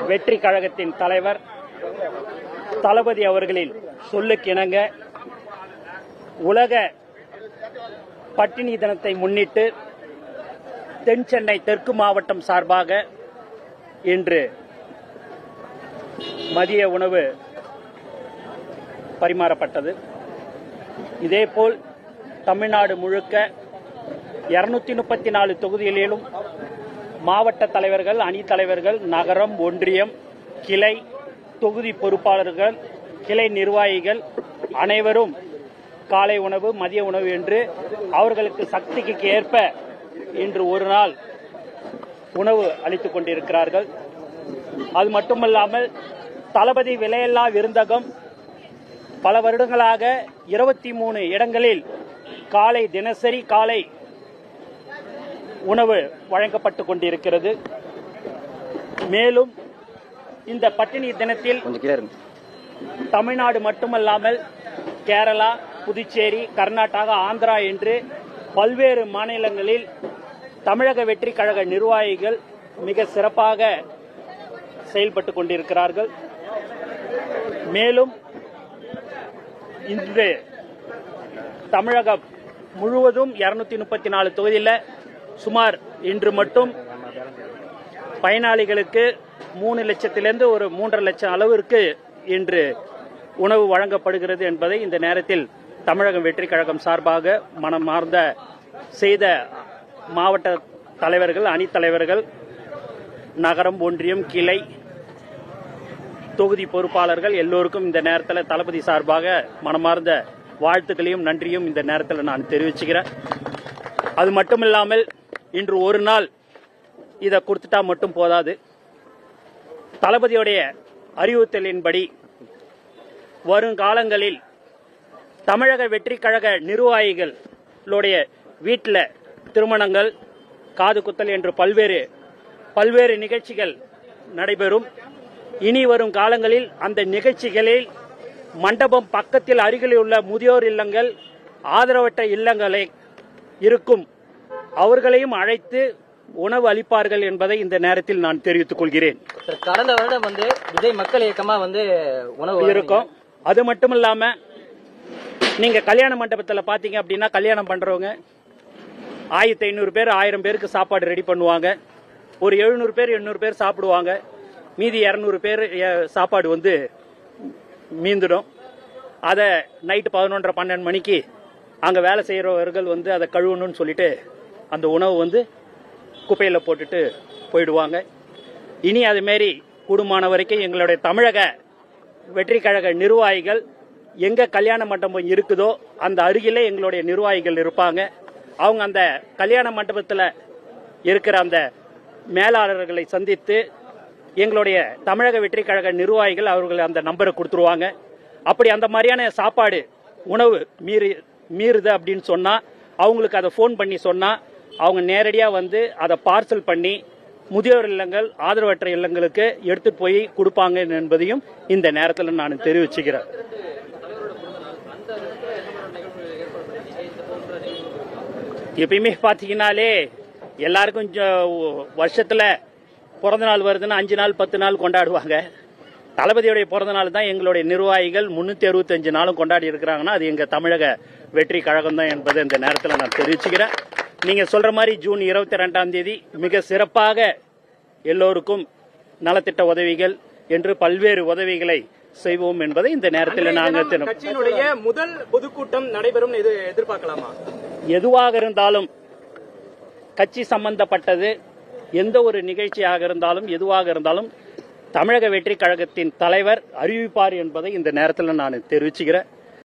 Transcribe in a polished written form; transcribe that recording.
வெற்றி கழகத்தின் தலைவர் தளபதி அவர்களின் சொல்லுக்கிணங்க உலக பட்டினி தினத்தை முன்னிட்டு தென் சென்னை தெற்கு மாவட்டம் சார்பாக இன்று மதிய உணவு பரிமாறப்பட்டது. இதேபோல் தமிழ்நாடு முழுக்க 234 தொகுதிகளிலும் மாவட்ட தலைவர்கள், அணி தலைவர்கள், நகரம், ஒன்றியம், கிளை, தொகுதி பொறுப்பாளர்கள், கிளை நிர்வாகிகள் அனைவரும் காலை உணவு, மதிய உணவு என்று அவர்களுக்கு சக்திக்கு ஏற்ப இன்று ஒரு நாள் உணவு அளித்துக் கொண்டிருக்கிறார்கள். அது மட்டுமல்லாமல் தளபதி விலையில்லா விருந்தகம் பல வருடங்களாக 23 இடங்களில் தினசரி காலை உணவு வழங்கப்பட்டுக் கொண்டிருக்கிறது. மேலும் இந்த பட்டினி தினத்தில் தமிழ்நாடு மட்டுமல்லாமல் கேரளா, புதுச்சேரி, கர்நாடகா, ஆந்திரா என்று பல்வேறு மாநிலங்களில் தமிழக வெற்றி கழக நிர்வாகிகள் மிக சிறப்பாக செயல்பட்டுக் கொண்டிருக்கிறார்கள். மேலும் இன்று தமிழகம் முழுவதும் 234 தொகுதியில் சுமார் இன்று மட்டும் பயனாளிகளுக்கு 3 லட்சத்திலிருந்து ஒரு 3.5 லட்சம் அளவிற்கு இன்று உணவு வழங்கப்படுகிறது என்பதை இந்த நேரத்தில் தமிழகம் வெற்றி கழகம் சார்பாக மனமார்ந்த செய்த மாவட்ட தலைவர்கள், அணித் தலைவர்கள், நகரம், ஒன்றியம், கிளை, தொகுதி பொறுப்பாளர்கள் எல்லோருக்கும் இந்த நேரத்தில் தளபதி சார்பாக மனமார்ந்த வாழ்த்துக்களையும் நன்றியும் இந்த நேரத்தில் நான் தெரிவிச்சுக்கிறேன். அது மட்டுமில்லாமல் இன்று ஒரு நாள் இதை கொடுத்துட்டா மட்டும் போதாது. தளபதியுடைய அறிவுறுத்தலின்படி வருங்காலங்களில் தமிழக வெற்றி கழக நிர்வாகிகளுடைய வீட்டில் திருமணங்கள், காது குத்தல் என்று பல்வேறு நிகழ்ச்சிகள் நடைபெறும். இனி வரும் காலங்களில் அந்த நிகழ்ச்சிகளில் மண்டபம் பக்கத்தில் அருகில் உள்ள முதியோர் இல்லங்கள், ஆதரவற்ற இல்லங்களை இருக்கும் அவர்களையும் அழைத்து உணவு அளிப்பார்கள் என்பதை இந்த நேரத்தில் நான் தெரிவித்துக் கொள்கிறேன். கடந்த வருடம் விஜய் மக்கள் இயக்கமா உணவு இருக்கும். அது மட்டும் இல்லாம நீங்க கல்யாண மண்டபத்தில் பாத்தீங்க அப்படின்னா கல்யாணம் பண்றவங்க 1500 பேர் 1000 பேருக்கு சாப்பாடு ரெடி பண்ணுவாங்க. ஒரு 700 பேர் 800 பேர் சாப்பிடுவாங்க. மீதி 200 பேர் சாப்பாடு மீந்துடும். அதை நைட்டு 11:30-12 மணிக்கு அங்க வேலை செய்யறவர்கள் அதை கழுவணும்னு சொல்லிட்டு அந்த உணவு குப்பையில போட்டுட்டு போயிடுவாங்க. இனி அது மாரி கூடுமான வரைக்கும் எங்களுடைய தமிழக வெற்றி கழக நிர்வாகிகள் எங்க கல்யாண மண்டபம் இருக்குதோ அந்த அருகிலே எங்களுடைய நிர்வாகிகள் இருப்பாங்க. அவங்க அந்த கல்யாண மண்டபத்தில் இருக்கிற அந்த மேலாளர்களை சந்தித்து எங்களுடைய தமிழக வெற்றி கழக நிர்வாகிகள் அவர்கள் அந்த நம்பரை கொடுத்துருவாங்க. அப்படி அந்த மாதிரியான சாப்பாடு உணவு மீறுது அப்படின்னு சொன்னா அவங்களுக்கு அதை போன் பண்ணி சொன்னா அவங்க நேரடியா அதை பார்சல் பண்ணி முதியோர் இல்லங்கள், ஆதரவற்ற இல்லங்களுக்கு எடுத்துட்டு போய் கொடுப்பாங்க என்பதையும் இந்த நேரத்தில் நான் தெரிவிச்சுக்கிறேன். எப்பயுமே பாத்தீங்கன்னாலே எல்லாருக்கும் வருஷத்துல பிறந்த நாள் வருதுன்னா 5 நாள் 10 நாள் கொண்டாடுவாங்க. தளபதியுடைய பிறந்த நாள் தான் எங்களுடைய நிர்வாகிகள் 365 நாளும் கொண்டாடி இருக்கிறாங்கன்னா அது எங்க தமிழக வெற்றி கழகம் தான் என்பதை இந்த நேரத்தில் நான் தெரிவிச்சுக்கிறேன். நீங்க சொல்ற மாதிரி ஜூன் 22ஆம் தேதி மிக சிறப்பாக எல்லோருக்கும் நலத்திட்ட உதவிகள் என்று பல்வேறு உதவிகளை செய்வோம் என்பதை இந்த நேரத்தில் நாங்கள் கட்சியினுடைய முதல் பொதுக்கூட்டம் நடைபெறும் எதிர்பார்க்கலாமா? எதுவாக இருந்தாலும் கட்சி சம்பந்தப்பட்டது எந்த ஒரு நிகழ்ச்சியாக இருந்தாலும் எதுவாக இருந்தாலும் தமிழக வெற்றி கழகத்தின் தலைவர் அறிவிப்பார் என்பதை இந்த நேரத்தில் நான் தெரிவிச்சுக்கிறேன்.